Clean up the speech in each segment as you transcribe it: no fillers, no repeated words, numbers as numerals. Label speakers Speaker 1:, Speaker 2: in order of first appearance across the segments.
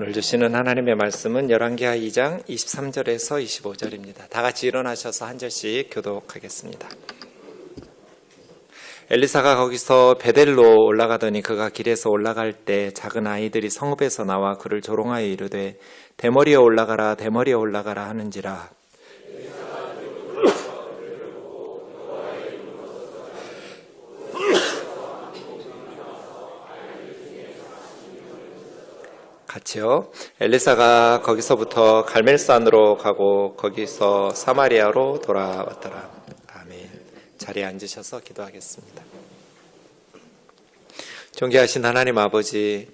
Speaker 1: 오늘 주시는 하나님의 말씀은 열왕기하 2장 23절에서 25절입니다. 다 같이 일어나셔서 한 절씩 교독하겠습니다. 엘리사가 거기서 베델로 올라가더니 그가 길에서 올라갈 때 작은 아이들이 성읍에서 나와 그를 조롱하여 이르되 대머리에 올라가라 대머리에 올라가라 하는지라. 같이요. 엘리사가 거기서부터 갈멜산으로 가고 거기서 사마리아로 돌아왔더라. 아멘. 자리에 앉으셔서 기도하겠습니다. 존귀하신 하나님 아버지,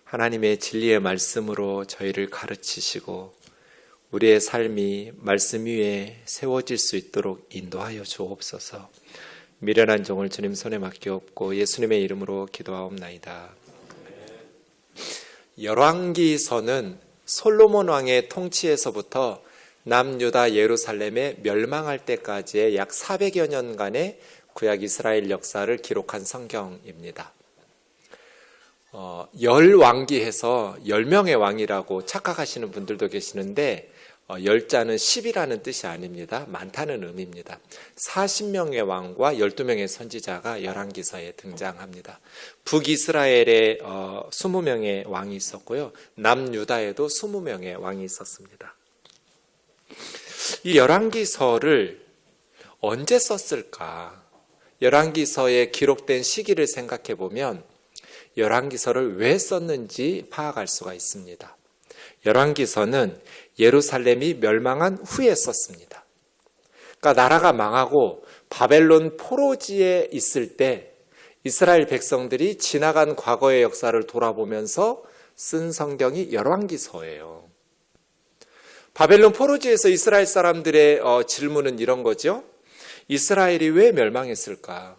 Speaker 1: 하나님의 진리의 말씀으로 저희를 가르치시고 우리의 삶이 말씀 위에 세워질 수 있도록 인도하여 주옵소서. 미련한 종을 주님 손에 맡기옵고 예수님의 이름으로 기도하옵나이다. 열왕기서는 솔로몬 왕의 통치에서부터 남유다 예루살렘에 멸망할 때까지의 약 400여 년간의 구약 이스라엘 역사를 기록한 성경입니다. 열왕기해서 10명의 왕이라고 착각하시는 분들도 계시는데 열자는 10이라는 뜻이 아닙니다. 많다는 의미입니다. 40명의 왕과 12명의 선지자가 열왕기서에 등장합니다. 북이스라엘에 20명의 왕이 있었고요. 남유다에도 20명의 왕이 있었습니다. 이 열왕기서를 언제 썼을까? 열왕기서에 기록된 시기를 생각해 보면 열왕기서를 왜 썼는지 파악할 수가 있습니다. 열왕기서는 예루살렘이 멸망한 후에 썼습니다. 그러니까 나라가 망하고 바벨론 포로지에 있을 때 이스라엘 백성들이 지나간 과거의 역사를 돌아보면서 쓴 성경이 열왕기서예요. 바벨론 포로지에서 이스라엘 사람들의 질문은 이런 거죠. 이스라엘이 왜 멸망했을까?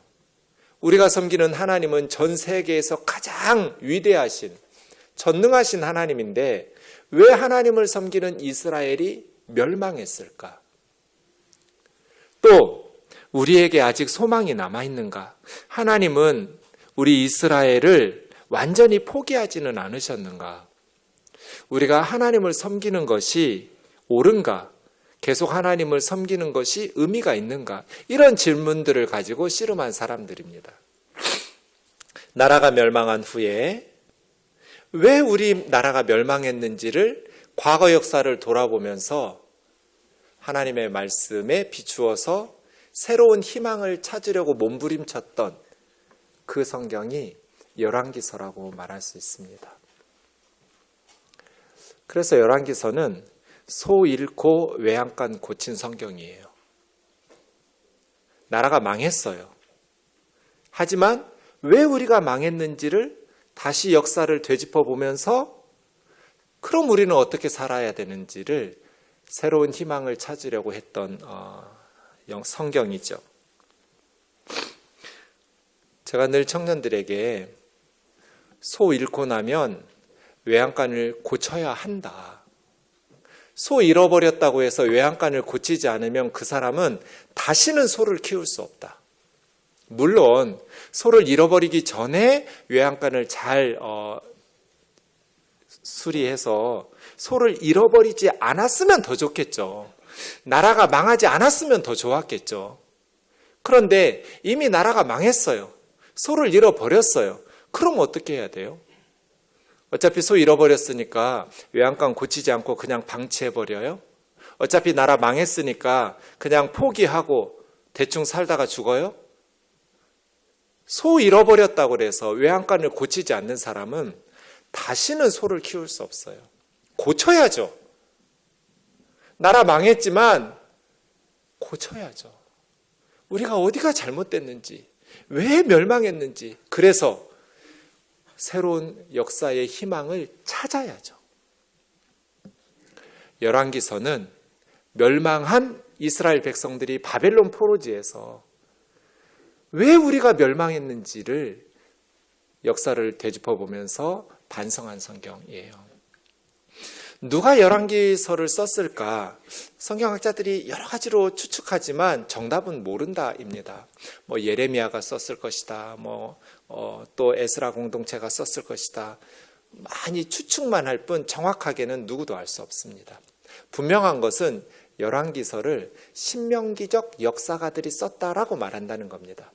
Speaker 1: 우리가 섬기는 하나님은 전 세계에서 가장 위대하신 전능하신 하나님인데 왜 하나님을 섬기는 이스라엘이 멸망했을까? 또 우리에게 아직 소망이 남아있는가? 하나님은 우리 이스라엘을 완전히 포기하지는 않으셨는가? 우리가 하나님을 섬기는 것이 옳은가? 계속 하나님을 섬기는 것이 의미가 있는가? 이런 질문들을 가지고 씨름한 사람들입니다. 나라가 멸망한 후에 왜 우리 나라가 멸망했는지를 과거 역사를 돌아보면서 하나님의 말씀에 비추어서 새로운 희망을 찾으려고 몸부림쳤던 그 성경이 열왕기서라고 말할 수 있습니다. 그래서 열왕기서는 소 잃고 외양간 고친 성경이에요. 나라가 망했어요. 하지만 왜 우리가 망했는지를 다시 역사를 되짚어 보면서 그럼 우리는 어떻게 살아야 되는지를 새로운 희망을 찾으려고 했던 성경이죠. 제가 늘 청년들에게 소 잃고 나면 외양간을 고쳐야 한다. 소 잃어버렸다고 해서 외양간을 고치지 않으면 그 사람은 다시는 소를 키울 수 없다. 물론 소를 잃어버리기 전에 외양간을 잘 수리해서 소를 잃어버리지 않았으면 더 좋겠죠. 나라가 망하지 않았으면 더 좋았겠죠. 그런데 이미 나라가 망했어요. 소를 잃어버렸어요. 그럼 어떻게 해야 돼요? 어차피 소 잃어버렸으니까 외양간 고치지 않고 그냥 방치해버려요? 어차피 나라 망했으니까 그냥 포기하고 대충 살다가 죽어요? 소 잃어버렸다고 해서 외양간을 고치지 않는 사람은 다시는 소를 키울 수 없어요. 고쳐야죠. 나라 망했지만 고쳐야죠. 우리가 어디가 잘못됐는지, 왜 멸망했는지, 그래서 새로운 역사의 희망을 찾아야죠. 열왕기서는 멸망한 이스라엘 백성들이 바벨론 포로지에서 왜 우리가 멸망했는지를 역사를 되짚어 보면서 반성한 성경이에요. 누가 열왕기서를 썼을까? 성경학자들이 여러 가지로 추측하지만 정답은 모른다입니다. 예레미야가 썼을 것이다. 또 에스라 공동체가 썼을 것이다. 많이 추측만 할 뿐 정확하게는 누구도 알 수 없습니다. 분명한 것은 열왕기서를 신명기적 역사가들이 썼다라고 말한다는 겁니다.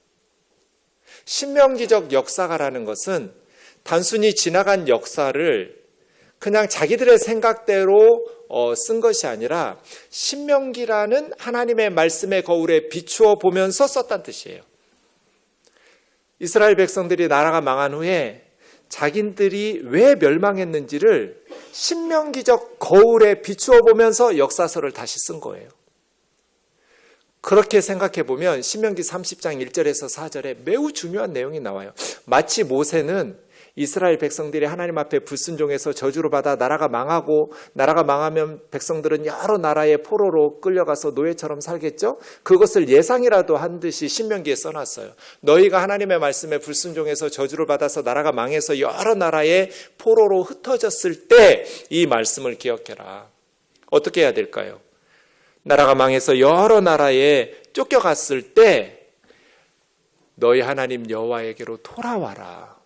Speaker 1: 신명기적 역사가라는 것은 단순히 지나간 역사를 그냥 자기들의 생각대로 쓴 것이 아니라 신명기라는 하나님의 말씀의 거울에 비추어 보면서 썼다는 뜻이에요. 이스라엘 백성들이 나라가 망한 후에 자기들이 왜 멸망했는지를 신명기적 거울에 비추어 보면서 역사서를 다시 쓴 거예요. 그렇게 생각해 보면 신명기 30장 1절에서 4절에 매우 중요한 내용이 나와요. 마치 모세는 이스라엘 백성들이 하나님 앞에 불순종해서 저주를 받아 나라가 망하고, 나라가 망하면 백성들은 여러 나라의 포로로 끌려가서 노예처럼 살겠죠? 그것을 예상이라도 한 듯이 신명기에 써놨어요. 너희가 하나님의 말씀에 불순종해서 저주를 받아서 나라가 망해서 여러 나라의 포로로 흩어졌을 때 이 말씀을 기억해라. 어떻게 해야 될까요? 나라가 망해서 여러 나라에 쫓겨갔을 때 너희 하나님 여호와에게로 돌아와라.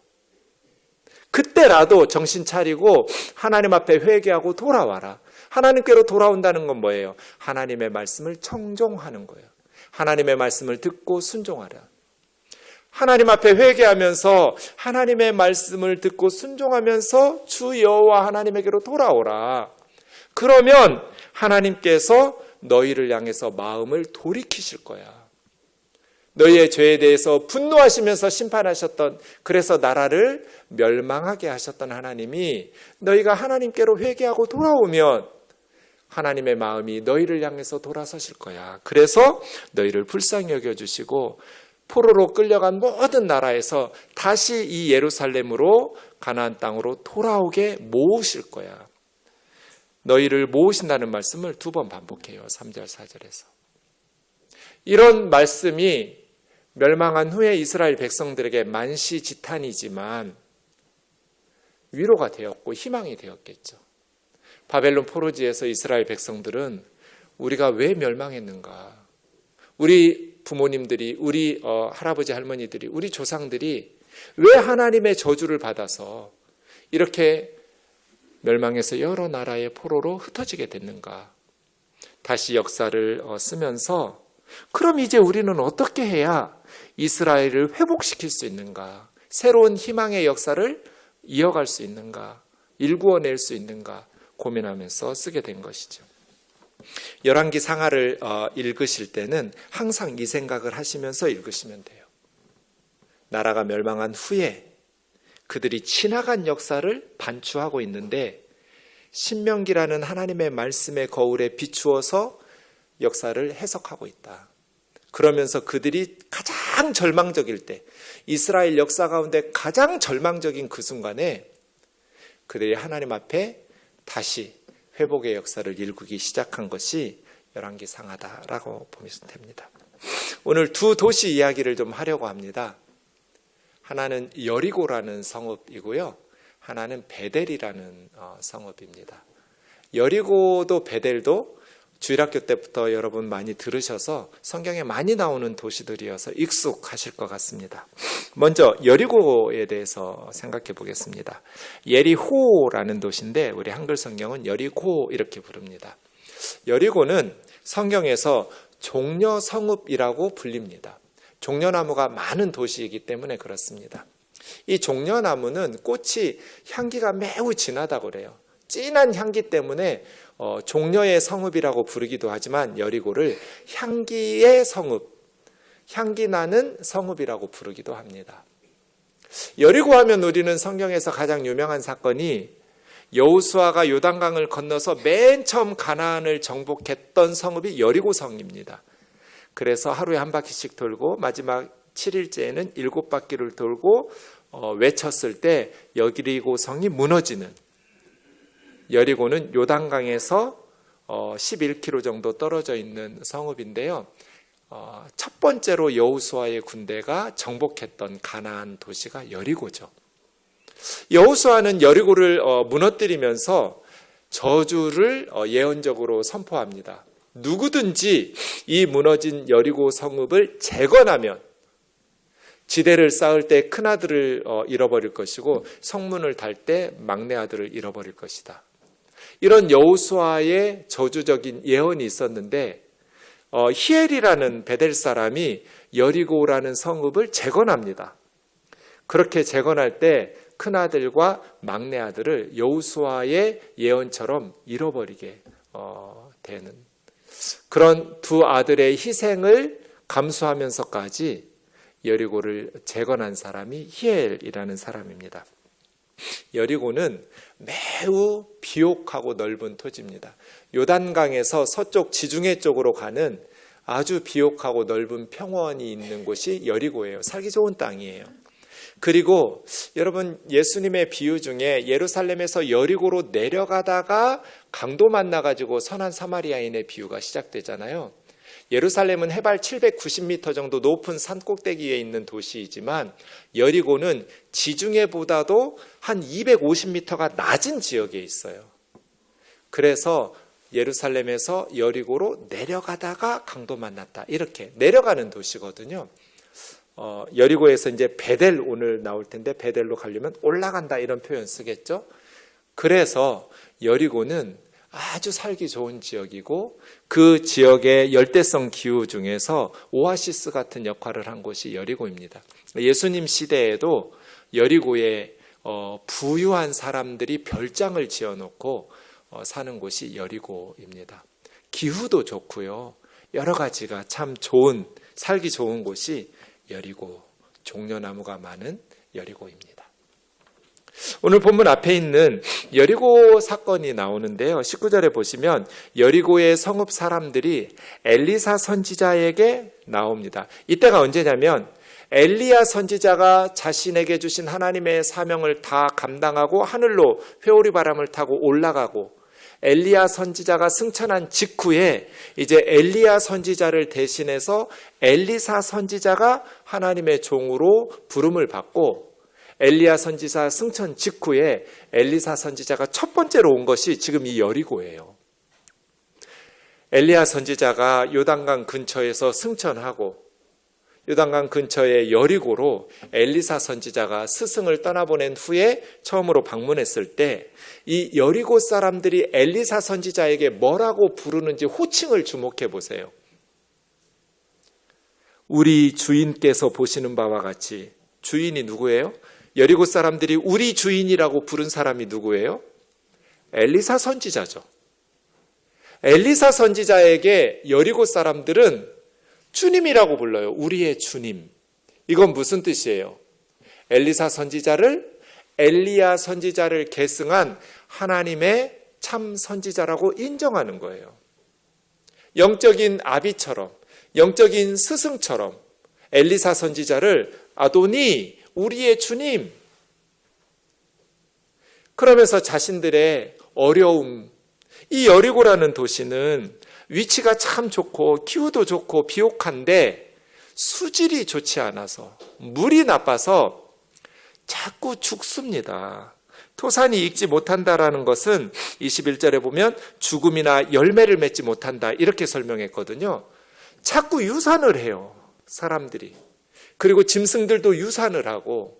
Speaker 1: 그때라도 정신 차리고 하나님 앞에 회개하고 돌아와라. 하나님께로 돌아온다는 건 뭐예요? 하나님의 말씀을 청종하는 거예요. 하나님의 말씀을 듣고 순종하라. 하나님 앞에 회개하면서 하나님의 말씀을 듣고 순종하면서 주 여호와 하나님에게로 돌아오라. 그러면 하나님께서 너희를 향해서 마음을 돌이키실 거야. 너희의 죄에 대해서 분노하시면서 심판하셨던, 그래서 나라를 멸망하게 하셨던 하나님이 너희가 하나님께로 회개하고 돌아오면 하나님의 마음이 너희를 향해서 돌아서실 거야. 그래서 너희를 불쌍히 여겨주시고 포로로 끌려간 모든 나라에서 다시 이 예루살렘으로, 가나안 땅으로 돌아오게 모으실 거야. 너희를 모으신다는 말씀을 2번 반복해요. 3절 4절에서. 이런 말씀이 멸망한 후에 이스라엘 백성들에게 만시지탄이지만 위로가 되었고 희망이 되었겠죠. 바벨론 포로지에서 이스라엘 백성들은 우리가 왜 멸망했는가? 우리 부모님들이, 우리 할아버지 할머니들이, 우리 조상들이 왜 하나님의 저주를 받아서 이렇게 멸망해서 여러 나라의 포로로 흩어지게 됐는가? 다시 역사를 쓰면서 그럼 이제 우리는 어떻게 해야 이스라엘을 회복시킬 수 있는가? 새로운 희망의 역사를 이어갈 수 있는가? 일구어낼 수 있는가? 고민하면서 쓰게 된 것이죠. 열왕기 상하를 읽으실 때는 항상 이 생각을 하시면서 읽으시면 돼요. 나라가 멸망한 후에 그들이 지나간 역사를 반추하고 있는데 신명기라는 하나님의 말씀의 거울에 비추어서 역사를 해석하고 있다. 그러면서 그들이 가장 절망적일 때, 이스라엘 역사 가운데 가장 절망적인 그 순간에 그들이 하나님 앞에 다시 회복의 역사를 일구기 시작한 것이 열왕기 상하다라고 보면 됩니다. 오늘 두 도시 이야기를 좀 하려고 합니다. 하나는 여리고라는 성읍이고요. 하나는 베델이라는 성읍입니다. 여리고도 베델도 주일학교 때부터 여러분 많이 들으셔서 성경에 많이 나오는 도시들이어서 익숙하실 것 같습니다. 먼저 여리고에 대해서 생각해 보겠습니다. 예리호라는 도시인데 우리 한글 성경은 여리고 이렇게 부릅니다. 여리고는 성경에서 종려성읍이라고 불립니다. 종려나무가 많은 도시이기 때문에 그렇습니다. 이 종려나무는 꽃이 향기가 매우 진하다고 그래요. 진한 향기 때문에 종려의 성읍이라고 부르기도 하지만 여리고를 향기의 성읍, 향기 나는 성읍이라고 부르기도 합니다. 여리고 하면 우리는 성경에서 가장 유명한 사건이 여호수아가 요단강을 건너서 맨 처음 가나안을 정복했던 성읍이 여리고성입니다. 그래서 하루에 한 바퀴씩 돌고 마지막 7일째에는 7바퀴를 돌고 외쳤을 때 여리고성이 무너지는, 여리고는 요단강에서 11km 정도 떨어져 있는 성읍인데요. 첫 번째로 여호수아의 군대가 정복했던 가나안 도시가 여리고죠. 여호수아는 여리고를 무너뜨리면서 저주를 예언적으로 선포합니다. 누구든지 이 무너진 여리고 성읍을 재건하면, 지대를 쌓을 때 큰아들을 잃어버릴 것이고 성문을 달 때 막내 아들을 잃어버릴 것이다. 이런 여호수아의 저주적인 예언이 있었는데 히엘이라는 베델 사람이 여리고라는 성읍을 재건합니다. 그렇게 재건할 때 큰아들과 막내 아들을 여호수아의 예언처럼 잃어버리게 되는 그런 두 아들의 희생을 감수하면서까지 여리고를 재건한 사람이 히엘이라는 사람입니다. 여리고는 매우 비옥하고 넓은 토지입니다. 요단강에서 서쪽 지중해 쪽으로 가는 아주 비옥하고 넓은 평원이 있는 곳이 여리고예요. 살기 좋은 땅이에요. 그리고 여러분, 예수님의 비유 중에 예루살렘에서 여리고로 내려가다가 강도 만나가지고 선한 사마리아인의 비유가 시작되잖아요. 예루살렘은 해발 790m 정도 높은 산 꼭대기에 있는 도시이지만 여리고는 지중해보다도 한 250m가 낮은 지역에 있어요. 그래서 예루살렘에서 여리고로 내려가다가 강도 만났다. 이렇게 내려가는 도시거든요. 여리고에서 이제 베델 오늘 나올 텐데 베델로 가려면 올라간다 이런 표현 쓰겠죠. 그래서 여리고는 아주 살기 좋은 지역이고 그 지역의 열대성 기후 중에서 오아시스 같은 역할을 한 곳이 여리고입니다. 예수님 시대에도 여리고에 부유한 사람들이 별장을 지어놓고 사는 곳이 여리고입니다. 기후도 좋고요. 여러 가지가 참 좋은, 살기 좋은 곳이 여리고, 종려나무가 많은 여리고입니다. 오늘 본문 앞에 있는 여리고 사건이 나오는데요. 19절에 보시면 여리고의 성읍 사람들이 엘리사 선지자에게 나옵니다. 이때가 언제냐면 엘리야 선지자가 자신에게 주신 하나님의 사명을 다 감당하고 하늘로 회오리 바람을 타고 올라가고 엘리야 선지자가 승천한 직후에 이제 엘리야 선지자를 대신해서 엘리사 선지자가 하나님의 종으로 부름을 받고 엘리야 선지자 승천 직후에 엘리사 선지자가 첫 번째로 온 것이 지금 이 여리고예요. 엘리야 선지자가 요단강 근처에서 승천하고 요단강 근처의 여리고로 엘리사 선지자가 스승을 떠나보낸 후에 처음으로 방문했을 때 이 여리고 사람들이 엘리사 선지자에게 뭐라고 부르는지 호칭을 주목해 보세요. 우리 주인께서 보시는 바와 같이. 주인이 누구예요? 여리고 사람들이 우리 주인이라고 부른 사람이 누구예요? 엘리사 선지자죠. 엘리사 선지자에게 여리고 사람들은 주님이라고 불러요. 우리의 주님. 이건 무슨 뜻이에요? 엘리사 선지자를 엘리야 선지자를 계승한 하나님의 참 선지자라고 인정하는 거예요. 영적인 아비처럼, 영적인 스승처럼 엘리사 선지자를 아도니, 우리의 주님. 그러면서 자신들의 어려움, 이 여리고라는 도시는 위치가 참 좋고 기후도 좋고 비옥한데 수질이 좋지 않아서 물이 나빠서 자꾸 죽습니다. 토산이 익지 못한다라는 것은 21절에 보면 죽음이나 열매를 맺지 못한다 이렇게 설명했거든요. 자꾸 유산을 해요, 사람들이. 그리고 짐승들도 유산을 하고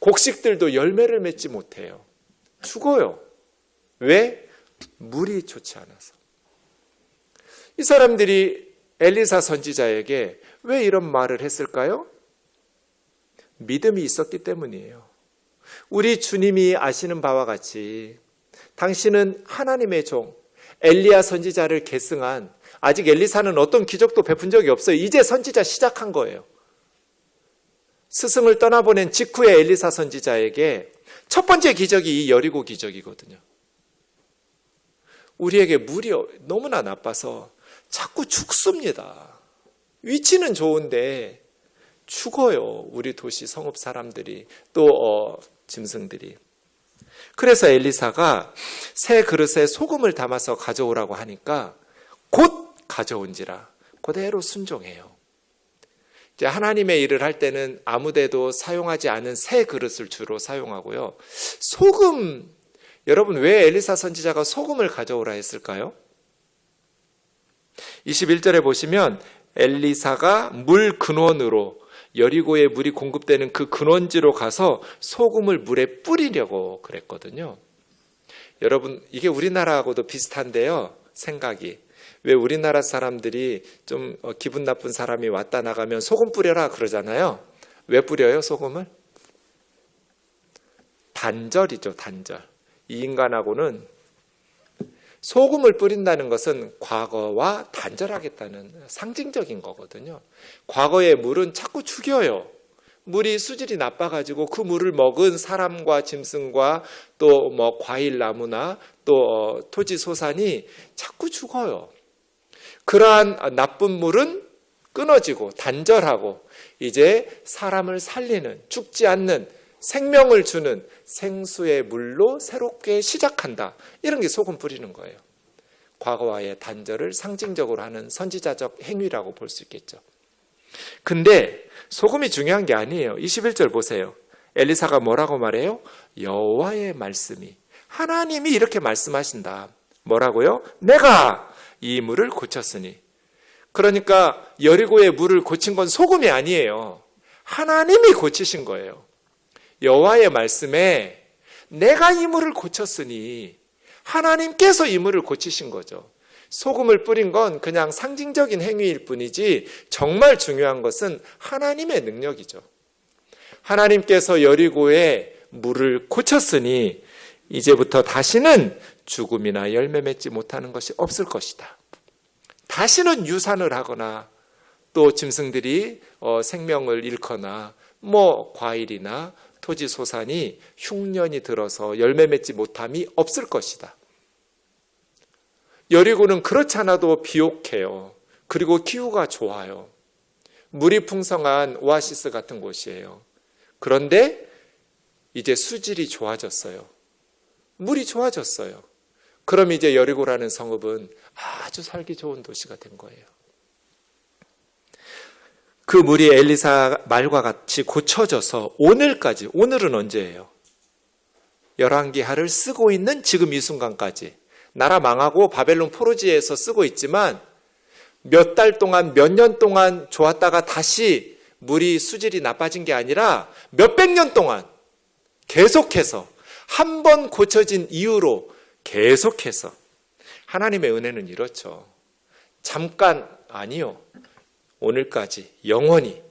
Speaker 1: 곡식들도 열매를 맺지 못해요. 죽어요. 왜? 물이 좋지 않아서. 이 사람들이 엘리사 선지자에게 왜 이런 말을 했을까요? 믿음이 있었기 때문이에요. 우리 주님이 아시는 바와 같이 당신은 하나님의 종 엘리야 선지자를 계승한, 아직 엘리사는 어떤 기적도 베푼 적이 없어요. 이제 선지자 시작한 거예요. 스승을 떠나보낸 직후에 엘리사 선지자에게 첫 번째 기적이 이 여리고 기적이거든요. 우리에게 물이 너무나 나빠서 자꾸 죽습니다. 위치는 좋은데 죽어요. 우리 도시 성읍 사람들이, 또 짐승들이. 그래서 엘리사가 새 그릇에 소금을 담아서 가져오라고 하니까 곧 가져온지라 그대로 순종해요. 이제 하나님의 일을 할 때는 아무데도 사용하지 않은 새 그릇을 주로 사용하고요. 소금, 여러분 왜 엘리사 선지자가 소금을 가져오라 했을까요? 21절에 보시면 엘리사가 물 근원으로 여리고에 물이 공급되는 그 근원지로 가서 소금을 물에 뿌리려고 그랬거든요. 여러분, 이게 우리나라하고도 비슷한데요. 생각이. 왜 우리나라 사람들이 좀 기분 나쁜 사람이 왔다 나가면 소금 뿌려라 그러잖아요. 왜 뿌려요, 소금을? 단절이죠, 단절. 이 인간하고는 소금을 뿌린다는 것은 과거와 단절하겠다는 상징적인 거거든요. 과거의 물은 자꾸 죽여요. 물이 수질이 나빠가지고 그 물을 먹은 사람과 짐승과 또 뭐 과일 나무나 또 토지 소산이 자꾸 죽어요. 그러한 나쁜 물은 끊어지고 단절하고 이제 사람을 살리는, 죽지 않는, 생명을 주는 생수의 물로 새롭게 시작한다. 이런 게 소금 뿌리는 거예요. 과거와의 단절을 상징적으로 하는 선지자적 행위라고 볼 수 있겠죠. 근데 소금이 중요한 게 아니에요. 21절 보세요. 엘리사가 뭐라고 말해요? 여호와의 말씀이, 하나님이 이렇게 말씀하신다. 뭐라고요? 내가 이 물을 고쳤으니. 그러니까 여리고의 물을 고친 건 소금이 아니에요. 하나님이 고치신 거예요. 여호와의 말씀에 내가 이 물을 고쳤으니 하나님께서 이 물을 고치신 거죠. 소금을 뿌린 건 그냥 상징적인 행위일 뿐이지 정말 중요한 것은 하나님의 능력이죠. 하나님께서 여리고의 물을 고쳤으니 이제부터 다시는 죽음이나 열매 맺지 못하는 것이 없을 것이다. 다시는 유산을 하거나 또 짐승들이 생명을 잃거나 뭐 과일이나 토지 소산이 흉년이 들어서 열매 맺지 못함이 없을 것이다. 여리고는 그렇지 않아도 비옥해요. 그리고 기후가 좋아요. 물이 풍성한 오아시스 같은 곳이에요. 그런데 이제 수질이 좋아졌어요. 물이 좋아졌어요. 그럼 이제 여리고라는 성읍은 아주 살기 좋은 도시가 된 거예요. 그 물이 엘리사 말과 같이 고쳐져서 오늘까지, 오늘은 언제예요? 열왕기하를 쓰고 있는 지금 이 순간까지, 나라 망하고 바벨론 포로지에서 쓰고 있지만 몇 달 동안, 몇 년 동안 좋았다가 다시 물이 수질이 나빠진 게 아니라 몇백 년 동안 계속해서 한 번 고쳐진 이후로 계속해서. 하나님의 은혜는 이렇죠. 잠깐 아니요. 오늘까지 영원히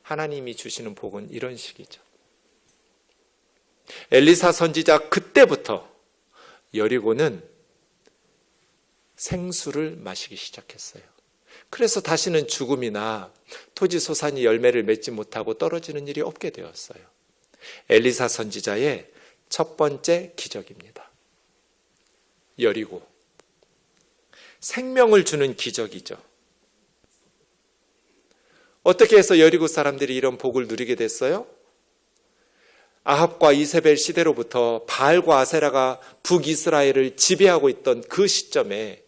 Speaker 1: 하나님이 주시는 복은 이런 식이죠. 엘리사 선지자 그때부터 여리고는 생수를 마시기 시작했어요. 그래서 다시는 죽음이나 토지 소산이 열매를 맺지 못하고 떨어지는 일이 없게 되었어요. 엘리사 선지자의 첫 번째 기적입니다. 여리고. 생명을 주는 기적이죠. 어떻게 해서 여리고 사람들이 이런 복을 누리게 됐어요? 아합과 이세벨 시대로부터 바알과 아세라가 북이스라엘을 지배하고 있던 그 시점에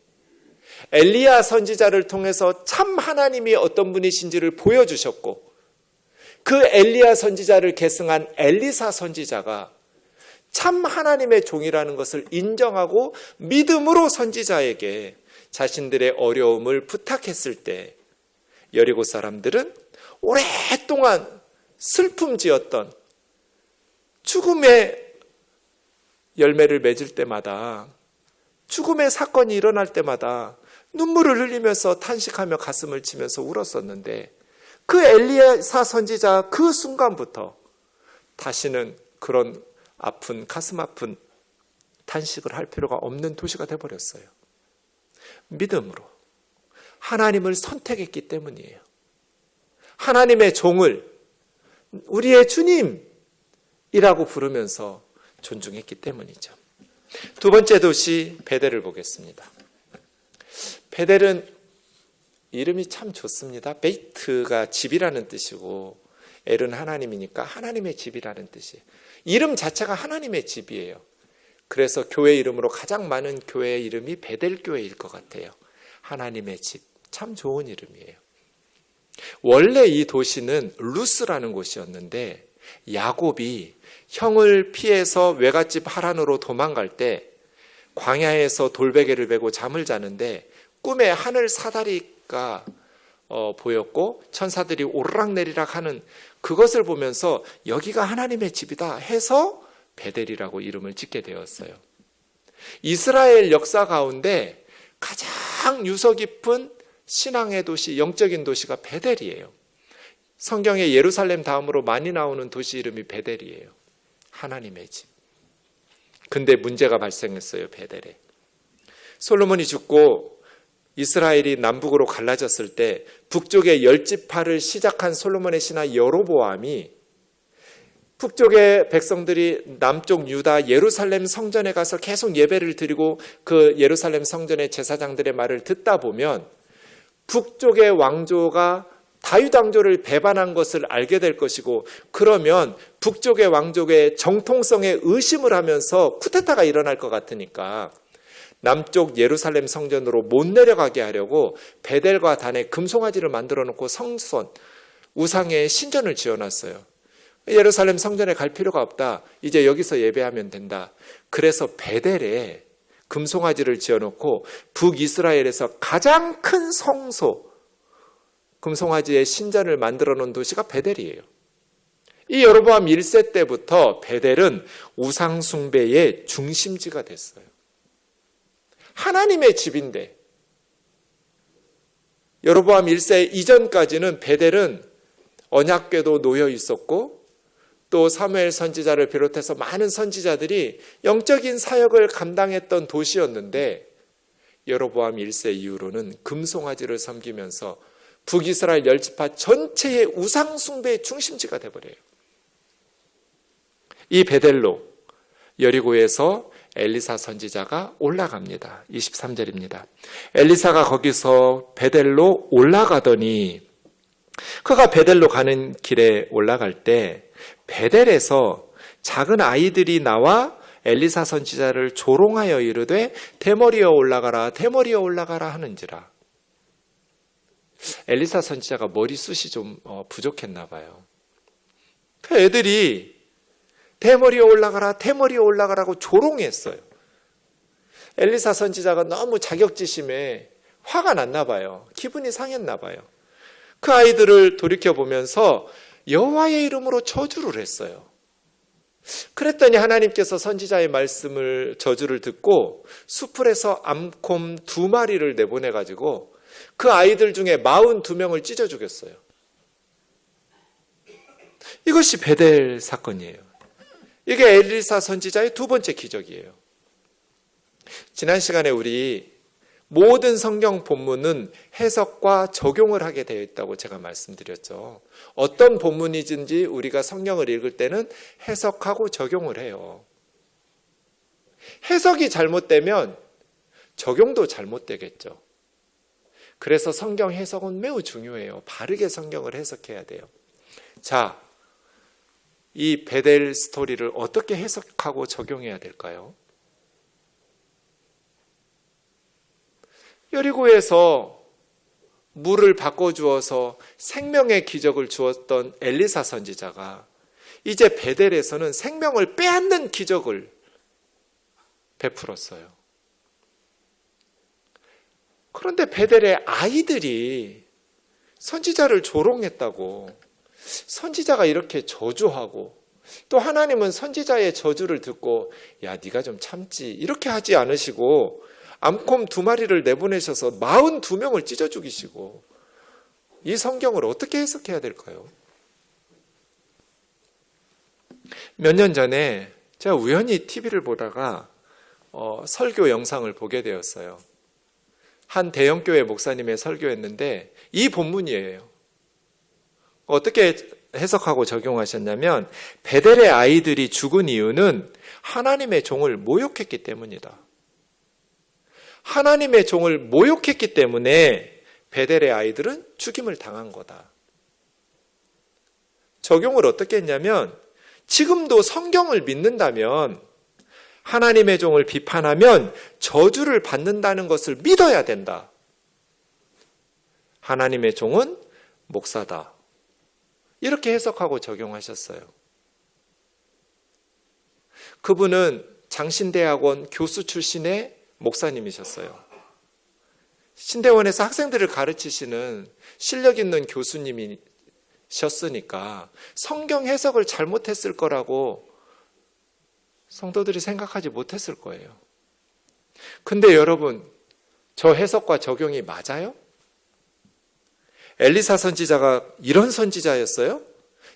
Speaker 1: 엘리야 선지자를 통해서 참 하나님이 어떤 분이신지를 보여주셨고, 그 엘리야 선지자를 계승한 엘리사 선지자가 참 하나님의 종이라는 것을 인정하고 믿음으로 선지자에게 자신들의 어려움을 부탁했을 때 여리고 사람들은 오랫동안 슬픔지었던 죽음의 열매를 맺을 때마다, 죽음의 사건이 일어날 때마다 눈물을 흘리면서 탄식하며 가슴을 치면서 울었었는데, 그 엘리사 선지자 그 순간부터 다시는 그런 아픈, 가슴 아픈 탄식을 할 필요가 없는 도시가 되어버렸어요. 믿음으로 하나님을 선택했기 때문이에요. 하나님의 종을 우리의 주님이라고 부르면서 존중했기 때문이죠. 두 번째 도시 베델을 보겠습니다. 베델은 이름이 참 좋습니다. 베이트가 집이라는 뜻이고 엘은 하나님이니까 하나님의 집이라는 뜻이에요. 이름 자체가 하나님의 집이에요. 그래서 교회 이름으로 가장 많은 교회 이름이 베델교회일 것 같아요. 하나님의 집. 참 좋은 이름이에요. 원래 이 도시는 루스라는 곳이었는데 야곱이 형을 피해서 외갓집 하란으로 도망갈 때 광야에서 돌베개를 베고 잠을 자는데 꿈에 하늘 사다리가 보였고 천사들이 오르락내리락 하는 그것을 보면서 여기가 하나님의 집이다 해서 베델이라고 이름을 짓게 되었어요. 이스라엘 역사 가운데 가장 유서 깊은 신앙의 도시, 영적인 도시가 베델이에요. 성경에 예루살렘 다음으로 많이 나오는 도시 이름이 베델이에요. 하나님의 집. 근데 문제가 발생했어요, 베델에. 솔로몬이 죽고 이스라엘이 남북으로 갈라졌을 때 북쪽의 10지파를 시작한 솔로몬의 신하 여로보암이 북쪽의 백성들이 남쪽 유다 예루살렘 성전에 가서 계속 예배를 드리고 그 예루살렘 성전의 제사장들의 말을 듣다 보면 북쪽의 왕조가 다윗 왕조를 배반한 것을 알게 될 것이고, 그러면 북쪽의 왕족의 정통성에 의심을 하면서 쿠데타가 일어날 것 같으니까 남쪽 예루살렘 성전으로 못 내려가게 하려고 베델과 단에 금송아지를 만들어 놓고 성전, 우상의 신전을 지어놨어요. 예루살렘 성전에 갈 필요가 없다. 이제 여기서 예배하면 된다. 그래서 베델에 금송아지를 지어놓고 북이스라엘에서 가장 큰 성소, 금송아지의 신전을 만들어 놓은 도시가 베델이에요. 이 여로보암 1세 때부터 베델은 우상 숭배의 중심지가 됐어요. 하나님의 집인데, 여로보암 1세 이전까지는 베델은 언약궤도 놓여 있었고 또 사무엘 선지자를 비롯해서 많은 선지자들이 영적인 사역을 감당했던 도시였는데, 여로보암 1세 이후로는 금송아지를 섬기면서 북이스라엘 10지파 전체의 우상 숭배의 중심지가 되어버려요. 이 베델로 여리고에서 엘리사 선지자가 올라갑니다. 23절입니다. 엘리사가 거기서 베델로 올라가더니, 그가 베델로 가는 길에 올라갈 때 베델에서 작은 아이들이 나와 엘리사 선지자를 조롱하여 이르되 대머리여 올라가라, 대머리여 올라가라 하는지라. 엘리사 선지자가 머리숱이 좀 부족했나 봐요. 그 애들이 대머리여 올라가라, 대머리여 올라가라고 조롱했어요. 엘리사 선지자가 너무 자격지심에 화가 났나 봐요. 기분이 상했나 봐요. 그 아이들을 돌이켜보면서 여호와의 이름으로 저주를 했어요. 그랬더니 하나님께서 선지자의 말씀을, 저주를 듣고 수풀에서 암곰 2마리를 내보내가지고 그 아이들 중에 42명을 찢어 죽였어요. 이것이 베델 사건이에요. 이게 엘리사 선지자의 두 번째 기적이에요. 지난 시간에 우리 모든 성경 본문은 해석과 적용을 하게 되어 있다고 제가 말씀드렸죠. 어떤 본문이든지 우리가 성경을 읽을 때는 해석하고 적용을 해요. 해석이 잘못되면 적용도 잘못되겠죠. 그래서 성경 해석은 매우 중요해요. 바르게 성경을 해석해야 돼요. 자, 이 베델 스토리를 어떻게 해석하고 적용해야 될까요? 여리고에서 물을 바꿔주어서 생명의 기적을 주었던 엘리사 선지자가 이제 베델에서는 생명을 빼앗는 기적을 베풀었어요. 그런데 베델의 아이들이 선지자를 조롱했다고, 선지자가 이렇게 저주하고, 또 하나님은 선지자의 저주를 듣고 야, 네가 좀 참지, 이렇게 하지 않으시고 암곰 2마리를 내보내셔서 42명을 찢어 죽이시고, 이 성경을 어떻게 해석해야 될까요? 몇 년 전에 제가 우연히 TV를 보다가 설교 영상을 보게 되었어요. 한 대형교회 목사님의 설교였는데 이 본문이에요. 어떻게 해석하고 적용하셨냐면, 베델의 아이들이 죽은 이유는 하나님의 종을 모욕했기 때문이다. 하나님의 종을 모욕했기 때문에 베델의 아이들은 죽임을 당한 거다. 적용을 어떻게 했냐면, 지금도 성경을 믿는다면 하나님의 종을 비판하면 저주를 받는다는 것을 믿어야 된다. 하나님의 종은 목사다. 이렇게 해석하고 적용하셨어요. 그분은 장신대학원 교수 출신의 목사님이셨어요. 신대원에서 학생들을 가르치시는 실력 있는 교수님이셨으니까 성경 해석을 잘못했을 거라고 성도들이 생각하지 못했을 거예요. 근데 여러분, 저 해석과 적용이 맞아요? 엘리사 선지자가 이런 선지자였어요?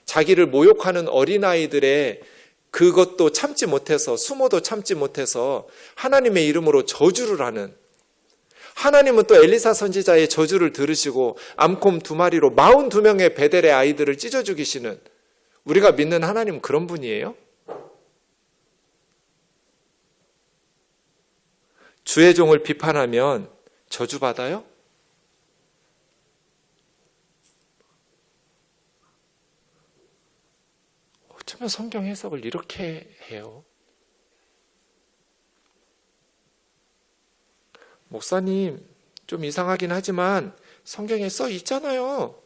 Speaker 1: 자기를 모욕하는 어린아이들의 그것도 참지 못해서, 수모도 참지 못해서 하나님의 이름으로 저주를 하는, 하나님은 또 엘리사 선지자의 저주를 들으시고 암곰 2마리로 42명의 베델의 아이들을 찢어 죽이시는, 우리가 믿는 하나님은 그런 분이에요? 주의 종을 비판하면 저주받아요? 어쩌면 성경 해석을 이렇게 해요? 목사님, 좀 이상하긴 하지만 성경에 써 있잖아요.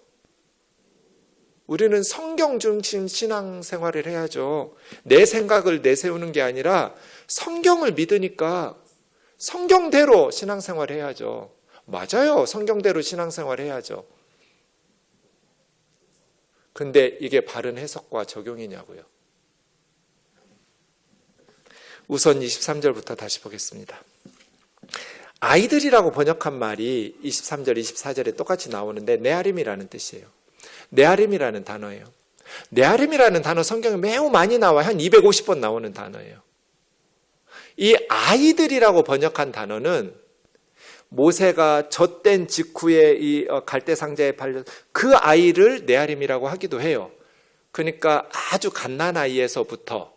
Speaker 1: 우리는 성경 중심 신앙생활을 해야죠. 내 생각을 내세우는 게 아니라 성경을 믿으니까 성경대로 신앙생활 해야죠. 맞아요. 성경대로 신앙생활 해야죠. 근데 이게 바른 해석과 적용이냐고요. 우선 23절부터 다시 보겠습니다. 아이들이라고 번역한 말이 23절, 24절에 똑같이 나오는데 네아림이라는 뜻이에요. 네아림이라는 단어예요. 네아림이라는 단어 성경에 매우 많이 나와요. 한 250번 나오는 단어예요. 이 아이들이라고 번역한 단어는 모세가 젖된 직후에 이 갈대 상자에 발려 그 아이를 네아림이라고 하기도 해요. 그러니까 아주 갓난아이에서부터.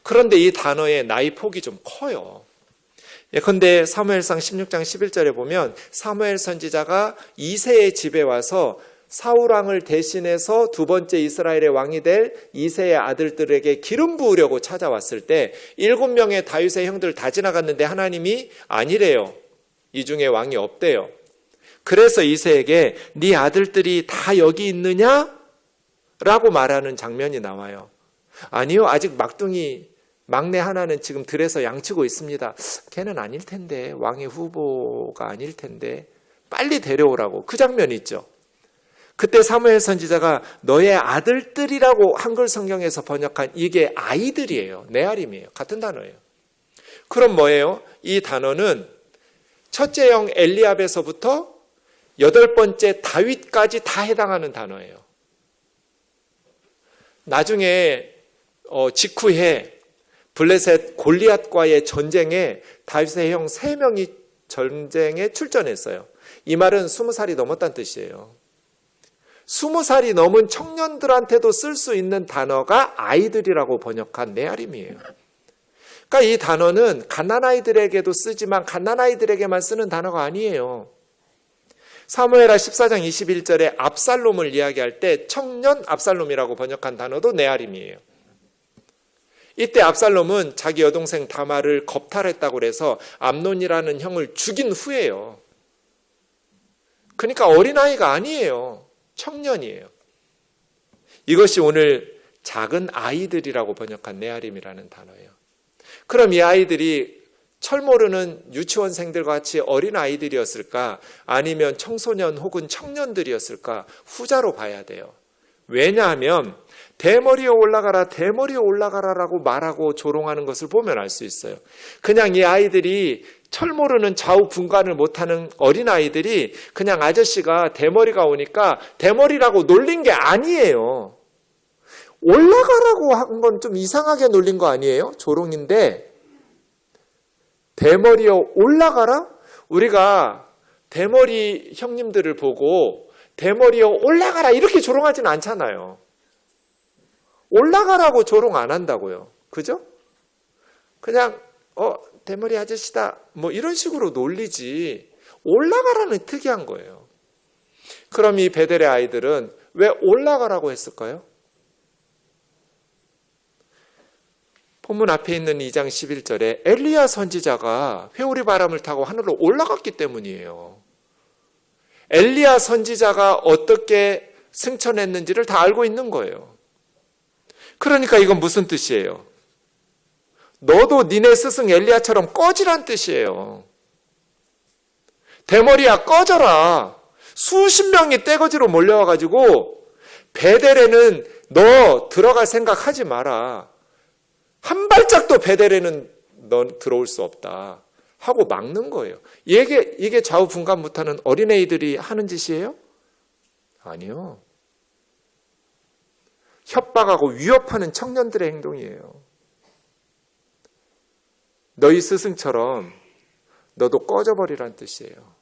Speaker 1: 그런데 이 단어의 나이 폭이 좀 커요. 예컨대 사무엘상 16장 11절에 보면 사무엘 선지자가 이새의 집에 와서 사울 왕을 대신해서 두 번째 이스라엘의 왕이 될 이새의 아들들에게 기름 부으려고 찾아왔을 때 7명의 다윗의 형들 다 지나갔는데 하나님이 아니래요. 이 중에 왕이 없대요. 그래서 이새에게 네 아들들이 다 여기 있느냐? 라고 말하는 장면이 나와요. 아니요, 아직 막내 하나는 지금 들에서 양치고 있습니다. 걔는 아닐 텐데, 왕의 후보가 아닐 텐데 빨리 데려오라고. 그 장면이 있죠. 그때 사무엘 선지자가 너의 아들들이라고 한글 성경에서 번역한 이게 아이들이에요. 네아림이에요. 같은 단어예요. 그럼 뭐예요? 이 단어는 첫째 형 엘리압에서부터 8번째 다윗까지 다 해당하는 단어예요. 나중에 직후에 블레셋 골리앗과의 전쟁에 다윗의 형 3명이 전쟁에 출전했어요. 이 말은 20살이 넘었다는 뜻이에요. 20살이 넘은 청년들한테도 쓸 수 있는 단어가 아이들이라고 번역한 네아림이에요. 그러니까 이 단어는 갓난아이들에게도 쓰지만 갓난아이들에게만 쓰는 단어가 아니에요. 사무엘하 14장 21절에 압살롬을 이야기할 때 청년 압살롬이라고 번역한 단어도 네아림이에요. 이때 압살롬은 자기 여동생 다말을 겁탈했다고 해서 암논이라는 형을 죽인 후예요. 그러니까 어린아이가 아니에요. 청년이에요. 이것이 오늘 작은 아이들이라고 번역한 네아림이라는 단어예요. 그럼 이 아이들이 철 모르는 유치원생들과 같이 어린 아이들이었을까? 아니면 청소년 혹은 청년들이었을까? 후자로 봐야 돼요. 왜냐하면 대머리에 올라가라, 대머리에 올라가라라고 말하고 조롱하는 것을 보면 알 수 있어요. 그냥 이 아이들이 철 모르는 좌우 분간을 못하는 어린아이들이 그냥 아저씨가 대머리가 오니까 대머리라고 놀린 게 아니에요. 올라가라고 한 건 좀 이상하게 놀린 거 아니에요? 조롱인데 대머리에 올라가라? 우리가 대머리 형님들을 보고 대머리에 올라가라 이렇게 조롱하지는 않잖아요. 올라가라고 조롱 안 한다고요. 그죠? 그냥 대머리 아저씨다 뭐 이런 식으로 놀리지 올라가라는 특이한 거예요. 그럼 이 베델의 아이들은 왜 올라가라고 했을까요? 본문 앞에 있는 2장 11절에 엘리야 선지자가 회오리 바람을 타고 하늘로 올라갔기 때문이에요. 엘리야 선지자가 어떻게 승천했는지를 다 알고 있는 거예요. 그러니까 이건 무슨 뜻이에요? 너도 니네 스승 엘리야처럼 꺼지란 뜻이에요. 대머리야 꺼져라. 수십 명이 떼거지로 몰려와가지고 베델에는 너 들어갈 생각하지 마라. 한 발짝도 베델에는 넌 들어올 수 없다 하고 막는 거예요. 이게 좌우분간 못하는 어린애들이 하는 짓이에요? 아니요. 협박하고 위협하는 청년들의 행동이에요. 너희 스승처럼 너도 꺼져버리란 뜻이에요.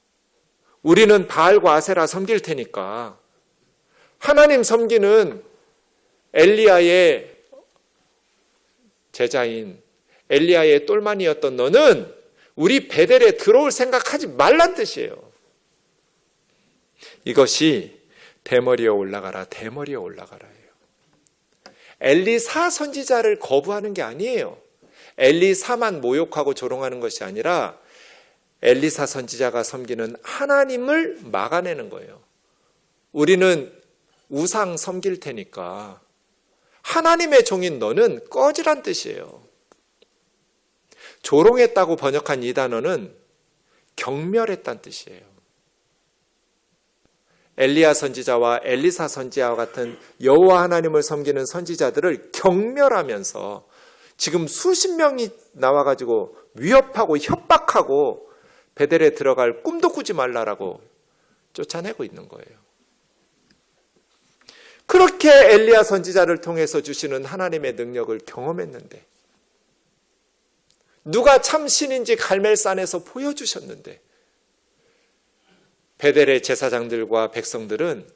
Speaker 1: 우리는 바알과 아세라 섬길 테니까 하나님 섬기는 엘리야의 제자인 엘리야의 똘마니였던 너는 우리 베델에 들어올 생각하지 말란 뜻이에요. 이것이 대머리에 올라가라, 대머리에 올라가라예요. 엘리사 선지자를 거부하는 게 아니에요. 엘리사만 모욕하고 조롱하는 것이 아니라 엘리사 선지자가 섬기는 하나님을 막아내는 거예요. 우리는 우상 섬길 테니까 하나님의 종인 너는 꺼지란 뜻이에요. 조롱했다고 번역한 이 단어는 경멸했다는 뜻이에요. 엘리야 선지자와 엘리사 선지자와 같은 여호와 하나님을 섬기는 선지자들을 경멸하면서 지금 수십 명이 나와가지고 위협하고 협박하고 베델에 들어갈 꿈도 꾸지 말라라고 쫓아내고 있는 거예요. 그렇게 엘리야 선지자를 통해서 주시는 하나님의 능력을 경험했는데 누가 참 신인지 갈멜산에서 보여주셨는데 베델의 제사장들과 백성들은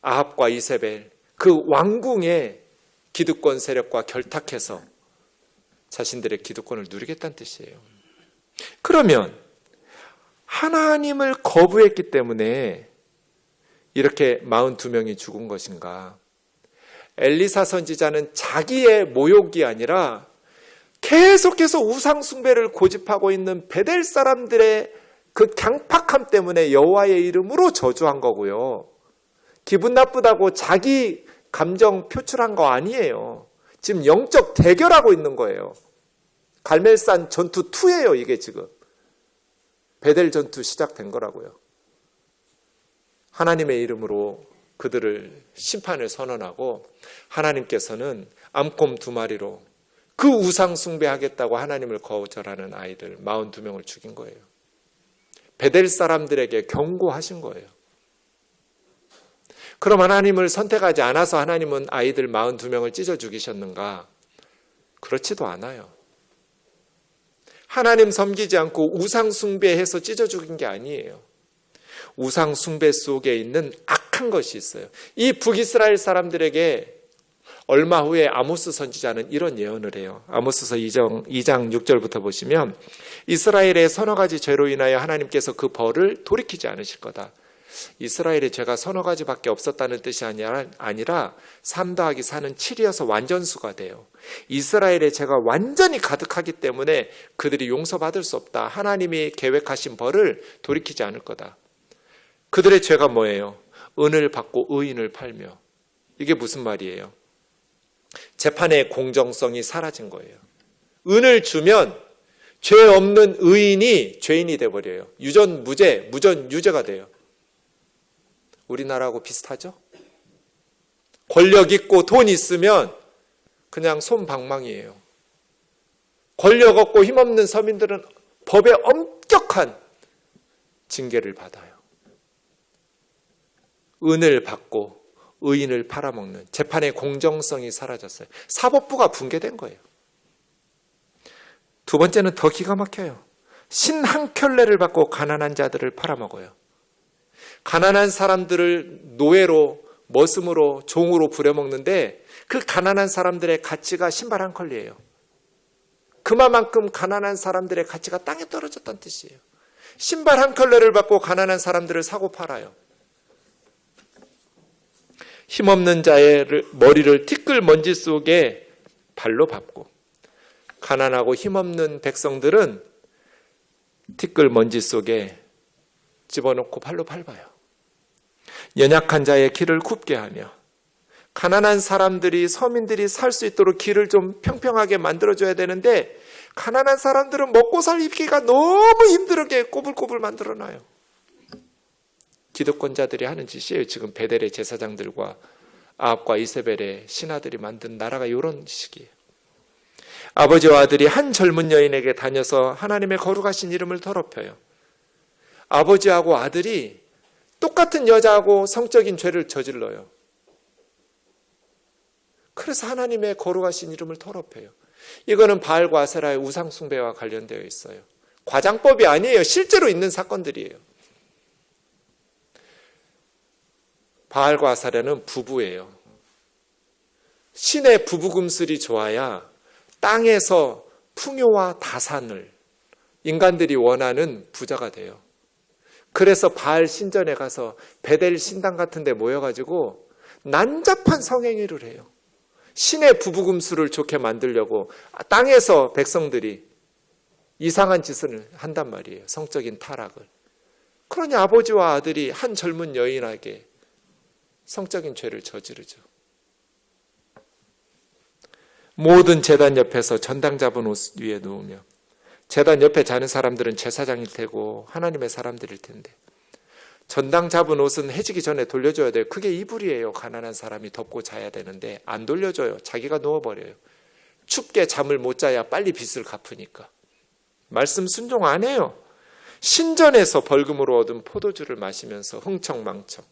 Speaker 1: 아합과 이세벨 그 왕궁의 기득권 세력과 결탁해서 자신들의 기득권을 누리겠다는 뜻이에요. 그러면 하나님을 거부했기 때문에 이렇게 42명이 죽은 것인가? 엘리사 선지자는 자기의 모욕이 아니라 계속해서 우상 숭배를 고집하고 있는 베델 사람들의 그 강팍함 때문에 여호와의 이름으로 저주한 거고요. 기분 나쁘다고 자기 감정 표출한 거 아니에요. 지금 영적 대결하고 있는 거예요. 갈멜산 전투 2예요, 이게 지금. 베델 전투 시작된 거라고요. 하나님의 이름으로 그들을 심판을 선언하고 하나님께서는 암곰 2마리로 그 우상 숭배하겠다고 하나님을 거절하는 아이들 42명을 죽인 거예요. 베델 사람들에게 경고하신 거예요. 그럼 하나님을 선택하지 않아서 하나님은 아이들 42명을 찢어 죽이셨는가? 그렇지도 않아요. 하나님 섬기지 않고 우상 숭배해서 찢어 죽인 게 아니에요. 우상 숭배 속에 있는 악한 것이 있어요. 이 북이스라엘 사람들에게 얼마 후에 아모스 선지자는 이런 예언을 해요. 아모스서 2장 6절부터 보시면 이스라엘의 서너 가지 죄로 인하여 하나님께서 그 벌을 돌이키지 않으실 거다. 이스라엘의 죄가 서너 가지밖에 없었다는 뜻이 아니라 3 더하기 4는 7이어서 완전수가 돼요. 이스라엘의 죄가 완전히 가득하기 때문에 그들이 용서받을 수 없다. 하나님이 계획하신 벌을 돌이키지 않을 거다. 그들의 죄가 뭐예요? 은을 받고 의인을 팔며. 이게 무슨 말이에요? 재판의 공정성이 사라진 거예요. 은을 주면 죄 없는 의인이 죄인이 돼버려요. 유전 무죄, 무전 유죄가 돼요. 우리나라하고 비슷하죠? 권력 있고 돈 있으면 그냥 솜방망이에요. 권력 없고 힘없는 서민들은 법의 엄격한 징계를 받아요. 은을 받고 의인을 팔아먹는 재판의 공정성이 사라졌어요. 사법부가 붕괴된 거예요. 두 번째는 더 기가 막혀요. 신 한 켤레를 받고 가난한 자들을 팔아먹어요. 가난한 사람들을 노예로, 머슴으로, 종으로 부려먹는데 그 가난한 사람들의 가치가 신발 한 컬리예요. 그만큼 가난한 사람들의 가치가 땅에 떨어졌다는 뜻이에요. 신발 한 켤레를 받고 가난한 사람들을 사고 팔아요. 힘없는 자의 머리를 티끌 먼지 속에 발로 밟고, 가난하고 힘없는 백성들은 티끌 먼지 속에 집어넣고 발로 밟아요. 연약한 자의 길을 굽게 하며, 가난한 사람들이, 서민들이 살 수 있도록 길을 좀 평평하게 만들어줘야 되는데 가난한 사람들은 먹고 살기가 너무 힘들게 꼬불꼬불 만들어놔요. 기득권자들이 하는 짓이에요. 지금 베델의 제사장들과 아합과 이세벨의 신하들이 만든 나라가 이런 식이에요. 아버지와 아들이 한 젊은 여인에게 다녀서 하나님의 거룩하신 이름을 더럽혀요. 아버지하고 아들이 똑같은 여자하고 성적인 죄를 저질러요. 그래서 하나님의 거룩하신 이름을 더럽혀요. 이거는 바알과 아세라의 우상 숭배와 관련되어 있어요. 과장법이 아니에요. 실제로 있는 사건들이에요. 바알과 아세라는 부부예요. 신의 부부금슬이 좋아야 땅에서 풍요와 다산을 인간들이 원하는 부자가 돼요. 그래서 바알 신전에 가서 베델 신당 같은 데 모여가지고 난잡한 성행위를 해요. 신의 부부금수를 좋게 만들려고 땅에서 백성들이 이상한 짓을 한단 말이에요. 성적인 타락을. 그러니 아버지와 아들이 한 젊은 여인에게 성적인 죄를 저지르죠. 모든 제단 옆에서 전당 잡은 옷 위에 누우며, 제단 옆에 자는 사람들은 제사장일 테고 하나님의 사람들일 텐데, 전당 잡은 옷은 해지기 전에 돌려줘야 돼요. 그게 이불이에요. 가난한 사람이 덮고 자야 되는데 안 돌려줘요. 자기가 누워버려요. 춥게 잠을 못 자야 빨리 빚을 갚으니까. 말씀 순종 안 해요. 신전에서 벌금으로 얻은 포도주를 마시면서 흥청망청.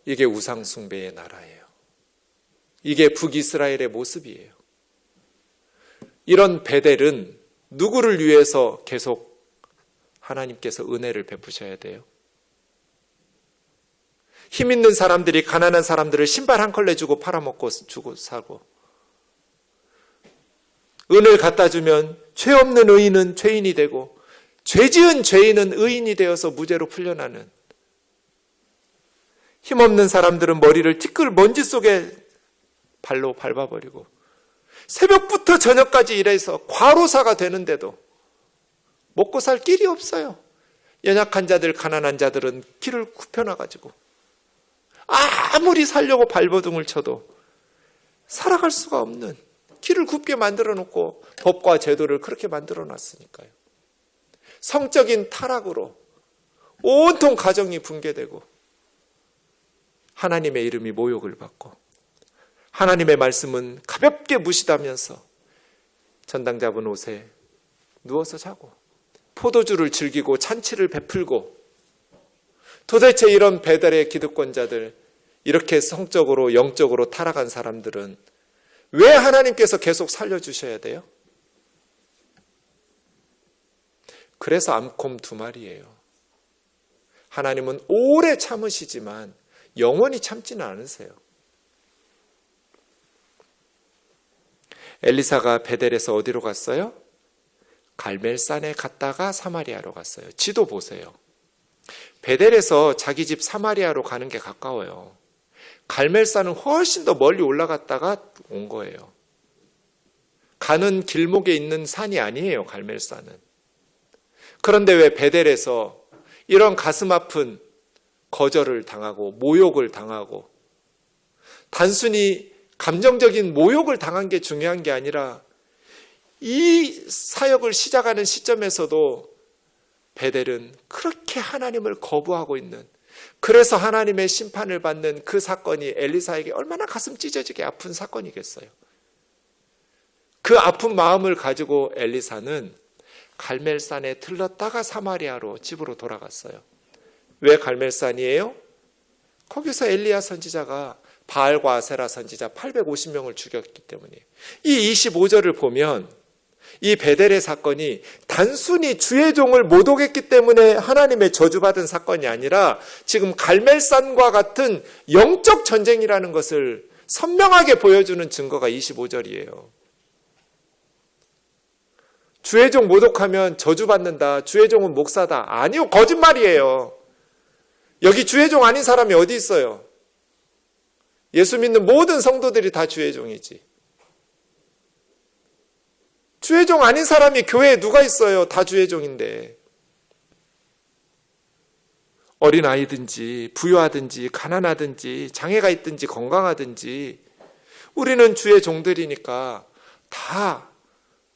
Speaker 1: 이게 우상숭배의 나라예요. 이게 북이스라엘의 모습이에요. 이런 베델은 누구를 위해서 계속 하나님께서 은혜를 베푸셔야 돼요? 힘 있는 사람들이 가난한 사람들을 신발 한 컬레 주고 팔아먹고 주고 사고, 은을 갖다 주면 죄 없는 의인은 죄인이 되고 죄 지은 죄인은 의인이 되어서 무죄로 풀려나는, 힘없는 사람들은 머리를 티끌 먼지 속에 발로 밟아버리고 새벽부터 저녁까지 일해서 과로사가 되는데도 먹고 살 길이 없어요. 연약한 자들, 가난한 자들은 길을 굽혀놔가지고 아무리 살려고 발버둥을 쳐도 살아갈 수가 없는, 길을 굽게 만들어 놓고 법과 제도를 그렇게 만들어 놨으니까요. 성적인 타락으로 온통 가정이 붕괴되고 하나님의 이름이 모욕을 받고, 하나님의 말씀은 가볍게 무시하면서 전당 잡은 옷에 누워서 자고 포도주를 즐기고 잔치를 베풀고, 도대체 이런 베델의 기득권자들, 이렇게 성적으로 영적으로 타락한 사람들은 왜 하나님께서 계속 살려주셔야 돼요? 그래서 암콤 두 마리예요. 하나님은 오래 참으시지만 영원히 참지는 않으세요. 엘리사가 베델에서 어디로 갔어요? 갈멜산에 갔다가 사마리아로 갔어요. 지도 보세요. 베델에서 자기 집 사마리아로 가는 게 가까워요. 갈멜산은 훨씬 더 멀리 올라갔다가 온 거예요. 가는 길목에 있는 산이 아니에요, 갈멜산은. 그런데 왜 베델에서 이런 가슴 아픈 거절을 당하고 모욕을 당하고, 단순히 감정적인 모욕을 당한 게 중요한 게 아니라 이 사역을 시작하는 시점에서도 베델은 그렇게 하나님을 거부하고 있는, 그래서 하나님의 심판을 받는 그 사건이 엘리사에게 얼마나 가슴 찢어지게 아픈 사건이겠어요. 그 아픈 마음을 가지고 엘리사는 갈멜산에 들렀다가 사마리아로 집으로 돌아갔어요. 왜 갈멜산이에요? 거기서 엘리야 선지자가 바알과 아세라 선지자 850명을 죽였기 때문이에요. 이 25절을 보면 이 베델의 사건이 단순히 주의 종을 모독했기 때문에 하나님의 저주받은 사건이 아니라 지금 갈멜산과 같은 영적 전쟁이라는 것을 선명하게 보여주는 증거가 25절이에요. 주의 종 모독하면 저주받는다, 주의 종은 목사다. 아니요, 거짓말이에요. 여기 주의 종 아닌 사람이 어디 있어요? 예수 믿는 모든 성도들이 다 주의 종이지. 주의 종 아닌 사람이 교회에 누가 있어요? 다 주의 종인데. 어린아이든지 부유하든지 가난하든지 장애가 있든지 건강하든지 우리는 주의 종들이니까 다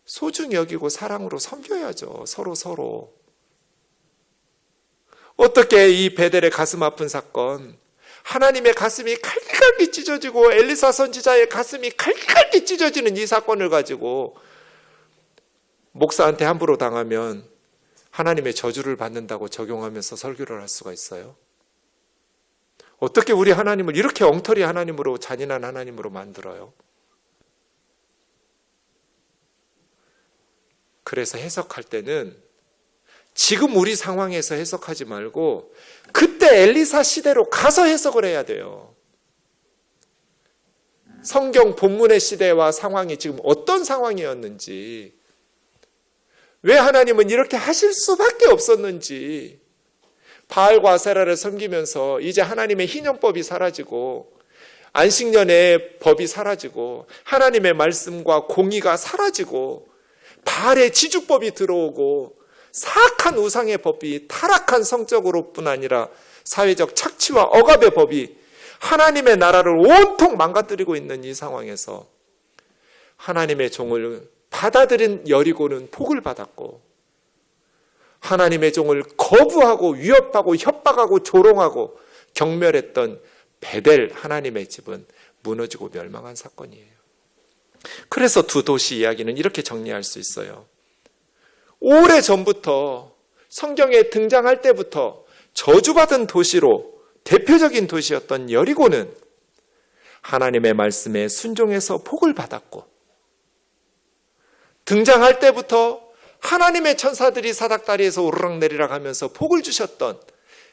Speaker 1: 소중히 여기고 사랑으로 섬겨야죠. 서로. 어떻게 이 베델의 가슴 아픈 사건, 하나님의 가슴이 칼칼기 찢어지고 엘리사 선지자의 가슴이 칼칼기 찢어지는 이 사건을 가지고 목사한테 함부로 당하면 하나님의 저주를 받는다고 적용하면서 설교를 할 수가 있어요? 어떻게 우리 하나님을 이렇게 엉터리 하나님으로, 잔인한 하나님으로 만들어요? 그래서 해석할 때는 지금 우리 상황에서 해석하지 말고 그때 엘리사 시대로 가서 해석을 해야 돼요. 성경 본문의 시대와 상황이 지금 어떤 상황이었는지, 왜 하나님은 이렇게 하실 수밖에 없었는지, 바알과 아세라를 섬기면서 이제 하나님의 희년법이 사라지고 안식년의 법이 사라지고 하나님의 말씀과 공의가 사라지고 바알의 지주법이 들어오고 사악한 우상의 법이 타락한 성적으로뿐 아니라 사회적 착취와 억압의 법이 하나님의 나라를 온통 망가뜨리고 있는 이 상황에서 하나님의 종을 받아들인 여리고는 복을 받았고, 하나님의 종을 거부하고 위협하고 협박하고 조롱하고 경멸했던 베델 하나님의 집은 무너지고 멸망한 사건이에요. 그래서 두 도시 이야기는 이렇게 정리할 수 있어요. 오래전부터, 성경에 등장할 때부터 저주받은 도시로 대표적인 도시였던 여리고는 하나님의 말씀에 순종해서 복을 받았고, 등장할 때부터 하나님의 천사들이 사닥다리에서 오르락내리락 하면서 복을 주셨던,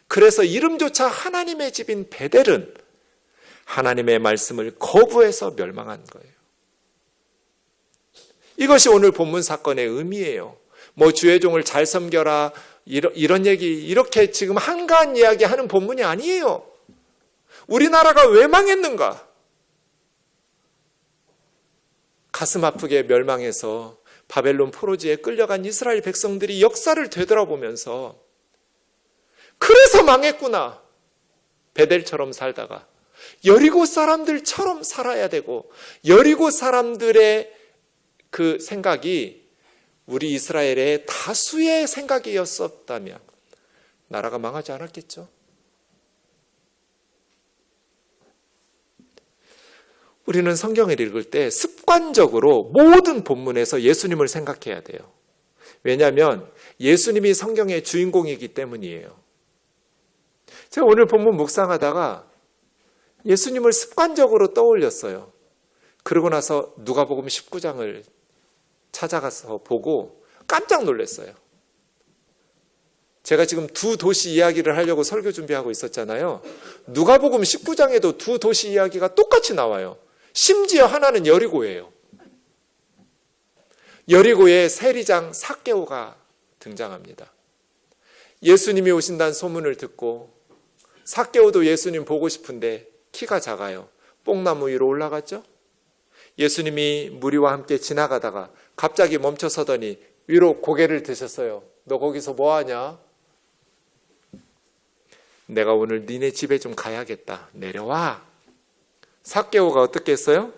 Speaker 1: 그래서 이름조차 하나님의 집인 베델은 하나님의 말씀을 거부해서 멸망한 거예요. 이것이 오늘 본문 사건의 의미예요. 뭐 주의 종을 잘 섬겨라, 이런 얘기, 이렇게 지금 한가한 이야기 하는 본문이 아니에요. 우리나라가 왜 망했는가? 가슴 아프게 멸망해서 바벨론 포로지에 끌려간 이스라엘 백성들이 역사를 되돌아보면서 그래서 망했구나. 베델처럼 살다가 여리고 사람들처럼 살아야 되고, 여리고 사람들의 그 생각이 우리 이스라엘의 다수의 생각이었었다면 나라가 망하지 않았겠죠. 우리는 성경을 읽을 때 습관적으로 모든 본문에서 예수님을 생각해야 돼요. 왜냐하면 예수님이 성경의 주인공이기 때문이에요. 제가 오늘 본문 묵상하다가 예수님을 습관적으로 떠올렸어요. 그러고 나서 누가복음 19장을 찾아가서 보고 깜짝 놀랐어요. 제가 지금 두 도시 이야기를 하려고 설교 준비하고 있었잖아요. 누가복음 19장에도 두 도시 이야기가 똑같이 나와요. 심지어 하나는 여리고예요. 여리고의 세리장 삭개오가 등장합니다. 예수님이 오신다는 소문을 듣고 삭개오도 예수님 보고 싶은데 키가 작아요. 뽕나무 위로 올라갔죠. 예수님이 무리와 함께 지나가다가 갑자기 멈춰 서더니 위로 고개를 드셨어요. 너 거기서 뭐하냐? 내가 오늘 니네 집에 좀 가야겠다. 내려와. 삭개오가 어떻게 했어요?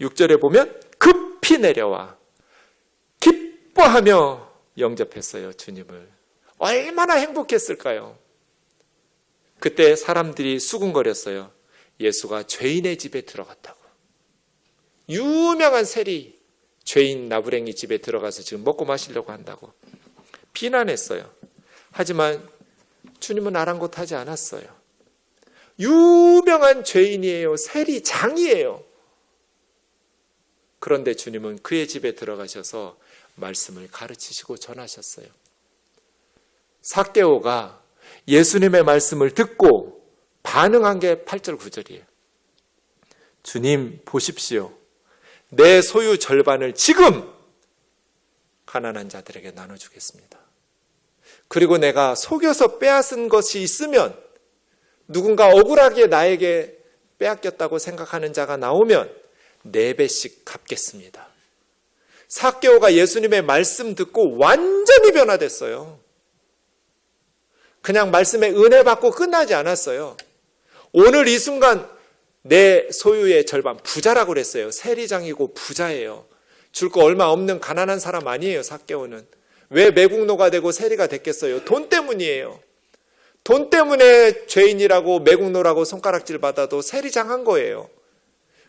Speaker 1: 6절에 보면 급히 내려와 기뻐하며 영접했어요. 주님을. 얼마나 행복했을까요? 그때 사람들이 수군거렸어요. 예수가 죄인의 집에 들어갔다고. 유명한 세리, 죄인 나부랭이 집에 들어가서 지금 먹고 마시려고 한다고 비난했어요. 하지만 주님은 아랑곳하지 않았어요. 유명한 죄인이에요. 세리장이에요. 그런데 주님은 그의 집에 들어가셔서 말씀을 가르치시고 전하셨어요. 삭개오가 예수님의 말씀을 듣고 반응한 게 8절 9절이에요. 주님 보십시오. 내 소유 절반을 지금 가난한 자들에게 나눠주겠습니다. 그리고 내가 속여서 빼앗은 것이 있으면, 누군가 억울하게 나에게 빼앗겼다고 생각하는 자가 나오면 4배씩 갚겠습니다. 삭개오가 예수님의 말씀 듣고 완전히 변화됐어요. 그냥 말씀에 은혜 받고 끝나지 않았어요. 오늘 이 순간 내 소유의 절반, 부자라고 그랬어요. 세리장이고 부자예요. 줄 거 얼마 없는 가난한 사람 아니에요. 삭개오는. 왜 매국노가 되고 세리가 됐겠어요? 돈 때문이에요. 돈 때문에 죄인이라고 매국노라고 손가락질 받아도 세리장한 거예요.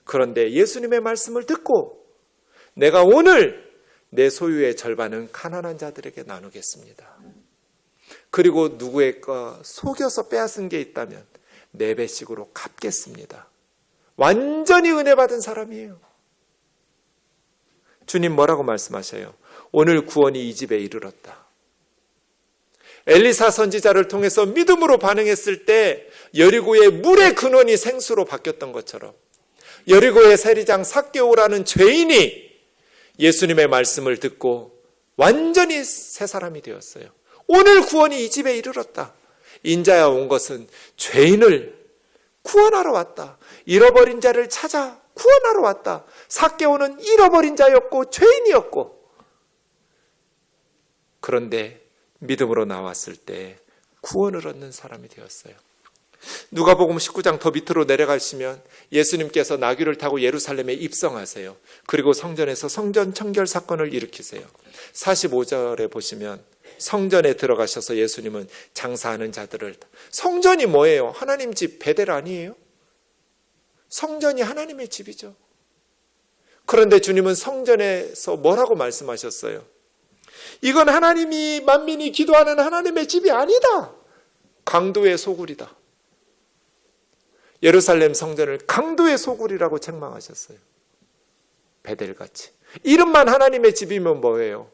Speaker 1: 그런데 예수님의 말씀을 듣고 내가 오늘 내 소유의 절반은 가난한 자들에게 나누겠습니다. 그리고 누구의 거 속여서 빼앗은 게 있다면 4배씩으로 갚겠습니다. 완전히 은혜 받은 사람이에요. 주님 뭐라고 말씀하셔요? 오늘 구원이 이 집에 이르렀다. 엘리사 선지자를 통해서 믿음으로 반응했을 때 여리고의 물의 근원이 생수로 바뀌었던 것처럼 여리고의 세리장 삭개오라는 죄인이 예수님의 말씀을 듣고 완전히 새 사람이 되었어요. 오늘 구원이 이 집에 이르렀다. 인자야 온 것은 죄인을 구원하러 왔다. 잃어버린 자를 찾아 구원하러 왔다. 삭개오는 잃어버린 자였고 죄인이었고, 그런데 믿음으로 나왔을 때 구원을 얻는 사람이 되었어요. 누가복음 19장 더 밑으로 내려가시면 예수님께서 나귀를 타고 예루살렘에 입성하세요. 그리고 성전에서 성전 청결 사건을 일으키세요. 45절에 보시면 성전에 들어가셔서 예수님은 장사하는 자들을, 성전이 뭐예요? 하나님 집 베델 아니에요? 성전이 하나님의 집이죠. 그런데 주님은 성전에서 뭐라고 말씀하셨어요? 이건 하나님이 만민이 기도하는 하나님의 집이 아니다. 강도의 소굴이다. 예루살렘 성전을 강도의 소굴이라고 책망하셨어요. 베델같이. 이름만 하나님의 집이면 뭐예요?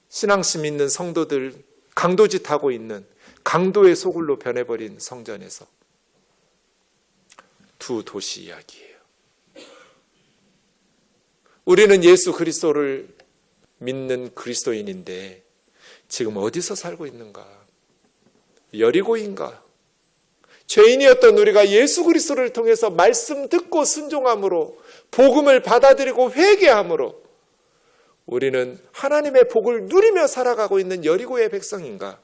Speaker 1: 신앙심 있는 성도들 강도짓 하고 있는 강도의 소굴로 변해버린 성전에서 두 도시 이야기예요. 우리는 예수 그리스도를 믿는 그리스도인인데 지금 어디서 살고 있는가? 여리고인가? 죄인이었던 우리가 예수 그리스도를 통해서 말씀 듣고 순종함으로 복음을 받아들이고 회개함으로 우리는 하나님의 복을 누리며 살아가고 있는 여리고의 백성인가?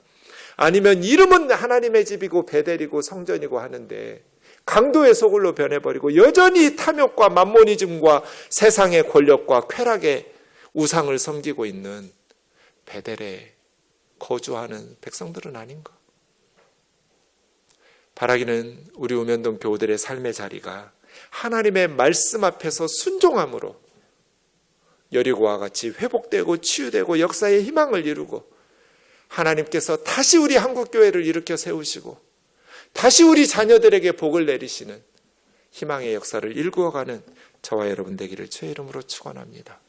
Speaker 1: 아니면 이름은 하나님의 집이고 베델이고 성전이고 하는데 강도의 소굴로 변해버리고 여전히 탐욕과 만모니즘과 세상의 권력과 쾌락의 우상을 섬기고 있는 베델에 거주하는 백성들은 아닌가? 바라기는 우리 우면동 교우들의 삶의 자리가 하나님의 말씀 앞에서 순종함으로 여리고와 같이 회복되고 치유되고 역사의 희망을 이루고 하나님께서 다시 우리 한국교회를 일으켜 세우시고 다시 우리 자녀들에게 복을 내리시는 희망의 역사를 일구어가는 저와 여러분 되기를 주의 이름으로 축원합니다.